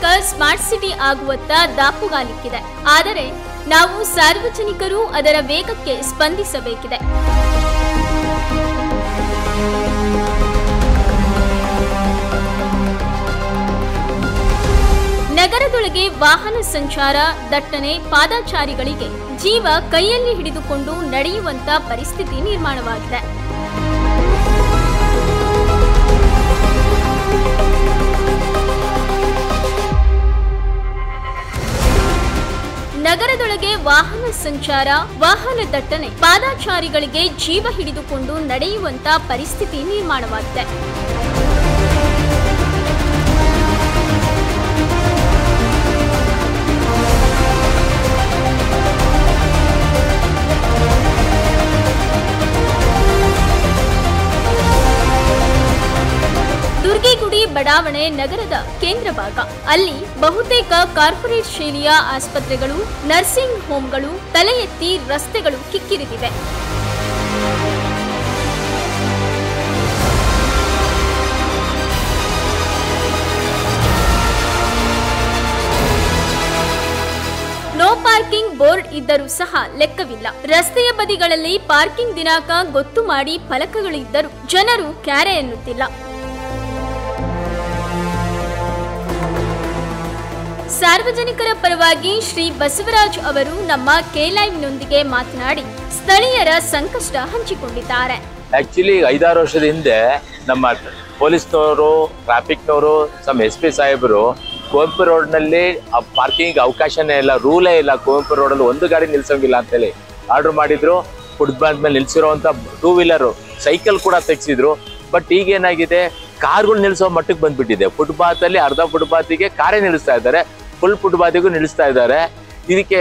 Shivamogga smart city ಆಗುವತ್ತ ದಾಪುಗಾಲಿಕ್ಕಿದೆ. ಆದರೆ ನಾವು ಸಾರ್ವಜನಿಕರು ಅದರ ವೇಗಕ್ಕೆ ಸ್ಪಂದಿಸಬೇಕಿದೆ. ನಗರದೊಳಗೆ ವಾಹನ ಸಂಚಾರ ದಟ್ಟಣೆ, ಪಾದಚಾರಿಗಳಿಗೆ ಜೀವ ಕೈಯಲ್ಲಿ ಹಿಡಿದುಕೊಂಡು ನಡೆಯುವಂತ ಪರಿಸ್ಥಿತಿ ನಿರ್ಮಾಣವಾಗಿದೆ. ನಗರದೊಳಗೆ ವಾಹನ ಸಂಚಾರ, ವಾಹನ ದಟ್ಟಣೆ, ಪಾದಚಾರಿಗಳಿಗೆ ಜೀವ ಹಿಡಿದುಕೊಂಡು ನಡೆಯುವಂತ ಪರಿಸ್ಥಿತಿ ನಿರ್ಮಾಣವಾಗಿದೆ. ದುರ್ಗಿಗುಡಿ ಬಡಾವಣೆ ನಗರದ ಕೇಂದ್ರ ಭಾಗ. ಅಲ್ಲಿ ಬಹುತೇಕ ಕಾರ್ಪೊರೇಟ್ ಶೈಲಿಯ ಆಸ್ಪತ್ರೆಗಳು, ನರ್ಸಿಂಗ್ ಹೋಂಗಳು ತಲೆ ಎತ್ತಿ ರಸ್ತೆಗಳು ಕಿಕ್ಕಿರಿದಿವೆ. ನೋ ಪಾರ್ಕಿಂಗ್ ಬೋರ್ಡ್ ಇದ್ದರೂ ಸಹ ಲೆಕ್ಕವಿಲ್ಲ. ರಸ್ತೆಯ ಬದಿಗಳಲ್ಲಿ ಪಾರ್ಕಿಂಗ್ ದಿನಾಂಕ ಗೊತ್ತು ಮಾಡಿ ಫಲಕಗಳಿದ್ದರೂ ಜನರು ಕ್ಯಾರೆ ಎನ್ನುತ್ತಿಲ್ಲ. ಸಾರ್ವಜನಿಕರ ಪರವಾಗಿ ಶ್ರೀ ಬಸವರಾಜ್ ಅವರು ನಮ್ಮ ಕೆ-ಲೈವ್ನೊಂದಿಗೆ ಮಾತನಾಡಿ ಸ್ಥಳೀಯರ ಸಂಕಷ್ಟ ಹಂಚಿಕೊಂಡಿದ್ದಾರೆ. ಆಕ್ಚುಲಿ 5-6 ವರ್ಷದ ಹಿಂದೆ ನಮ್ಮ ಪೊಲೀಸ್ನವರು, ಟ್ರಾಫಿಕ್ನವರು, SP ಸಾಹೇಬರು ಕುವೆಂಪು ರೋಡ್ನಲ್ಲಿ ಪಾರ್ಕಿಂಗ್ ಅವಕಾಶನೇ ಇಲ್ಲ, ರೂಲೇ ಇಲ್ಲ, ಕುವೆಂಪು ರೋಡಲ್ಲಿ ಒಂದು ಗಾಡಿ ನಿಲ್ಸೋಂಗಿಲ್ಲ ಅಂತೇಳಿ ಆರ್ಡರ್ ಮಾಡಿದ್ರು. ಫುಟ್ಪಾತ್ ಮೇಲೆ ನಿಲ್ಸಿರೋಂಥ 2 ವೀಲರು, ಸೈಕಲ್ ಕೂಡ ತೆಗೆಸಿದ್ರು. ಬಟ್ ಈಗೇನಾಗಿದೆ, ಕಾರ್ಗಳು ನಿಲ್ಲಿಸೋ ಮಟ್ಟಕ್ಕೆ ಬಂದ್ಬಿಟ್ಟಿದೆ. ಫುಟ್ಪಾತಲ್ಲಿ ಅರ್ಧ ಫುಟ್ಪಾತಿಗೆ ಕಾರೇ ನಿಲ್ಲಿಸ್ತಾ ಇದ್ದಾರೆ, ಫುಲ್ ಫುಟ್ಪಾತಿಗೂ ನಿಲ್ಲಿಸ್ತಾ ಇದ್ದಾರೆ. ಇದಕ್ಕೆ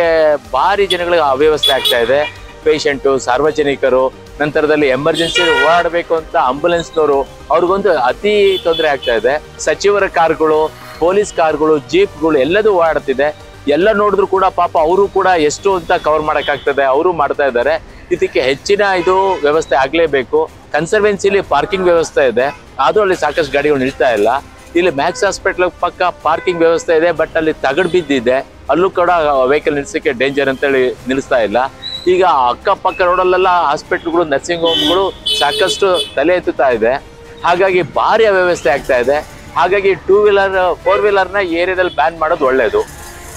ಭಾರಿ ಜನಗಳಿಗೆ ಅವ್ಯವಸ್ಥೆ ಆಗ್ತಾ ಇದೆ. ಪೇಷಂಟು, ಸಾರ್ವಜನಿಕರು, ನಂತರದಲ್ಲಿ ಎಮರ್ಜೆನ್ಸಿ ಓಡಾಡಬೇಕು ಅಂತ ಆಂಬುಲೆನ್ಸ್ನವರು, ಅವ್ರಿಗೊಂದು ಅತಿ ತೊಂದರೆ ಆಗ್ತಾ ಇದೆ. ಸಚಿವರ ಕಾರ್ಗಳು, ಪೊಲೀಸ್ ಕಾರ್ಗಳು, ಜೀಪ್ಗಳು ಎಲ್ಲದೂ ಓಡಾಡ್ತಿದೆ. ಎಲ್ಲ ನೋಡಿದ್ರು ಕೂಡ ಪಾಪ ಅವರು ಕೂಡ ಎಷ್ಟು ಅಂತ ಕವರ್ ಮಾಡೋಕ್ಕಾಗ್ತದೆ, ಅವರು ಮಾಡ್ತಾ ಇದ್ದಾರೆ. ಇದಕ್ಕೆ ಹೆಚ್ಚಿನ ವ್ಯವಸ್ಥೆ ಆಗಲೇಬೇಕು. ಕನ್ಸರ್ವೆನ್ಸಿಲಿ ಪಾರ್ಕಿಂಗ್ ವ್ಯವಸ್ಥೆ ಇದೆ, ಆದರೂ ಅಲ್ಲಿ ಸಾಕಷ್ಟು ಗಾಡಿಗಳು ನಿಲ್ತಾ ಇಲ್ಲ. ಇಲ್ಲಿ ಮ್ಯಾಕ್ಸ್ ಹಾಸ್ಪಿಟ್ಲ್ ಪಕ್ಕ ಪಾರ್ಕಿಂಗ್ ವ್ಯವಸ್ಥೆ ಇದೆ, ಬಟ್ ಅಲ್ಲಿ ತಗಡು ಬಿದ್ದಿದೆ, ಅಲ್ಲೂ ಕೂಡ ವೆಹಿಕಲ್ ನಿಲ್ಸೋಕ್ಕೆ ಡೇಂಜರ್ ಅಂತೇಳಿ ನಿಲ್ಲಿಸ್ತಾ ಇಲ್ಲ. ಈಗ ಅಕ್ಕಪಕ್ಕ ರೋಡಲ್ಲೆಲ್ಲ ಹಾಸ್ಪಿಟ್ಲ್ಗಳು, ನರ್ಸಿಂಗ್ ಹೋಮ್ಗಳು ಸಾಕಷ್ಟು ತಲೆ ಎತ್ತುತ್ತಾ ಇದೆ. ಹಾಗಾಗಿ ಭಾರಿ ಅವ್ಯವಸ್ಥೆ ಆಗ್ತಾ ಇದೆ. ಹಾಗಾಗಿ 2 ವೀಲರ್ 4 ವೀಲರ್ನ ಏರಿಯಾದಲ್ಲಿ ಬ್ಯಾನ್ ಮಾಡೋದು ಒಳ್ಳೆಯದು.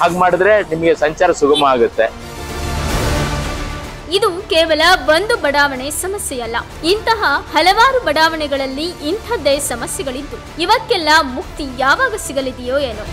ಹಾಗೆ ಮಾಡಿದ್ರೆ ನಿಮಗೆ ಸಂಚಾರ ಸುಗಮ ಆಗುತ್ತೆ. ಇದು ಕೇವಲ ಒಂದು ಬಡಾವಣೆ ಸಮಸ್ಯೆಯಲ್ಲ. ಇಂತಹ ಹಲವಾರು ಬಡಾವಣೆಗಳಲ್ಲಿ ಇಂಥದ್ದೇ ಸಮಸ್ಯೆಗಳಿದ್ದು ಇವಕ್ಕೆಲ್ಲ ಮುಕ್ತಿ ಯಾವಾಗ ಸಿಗಲಿದೆಯೋ ಏನೋ.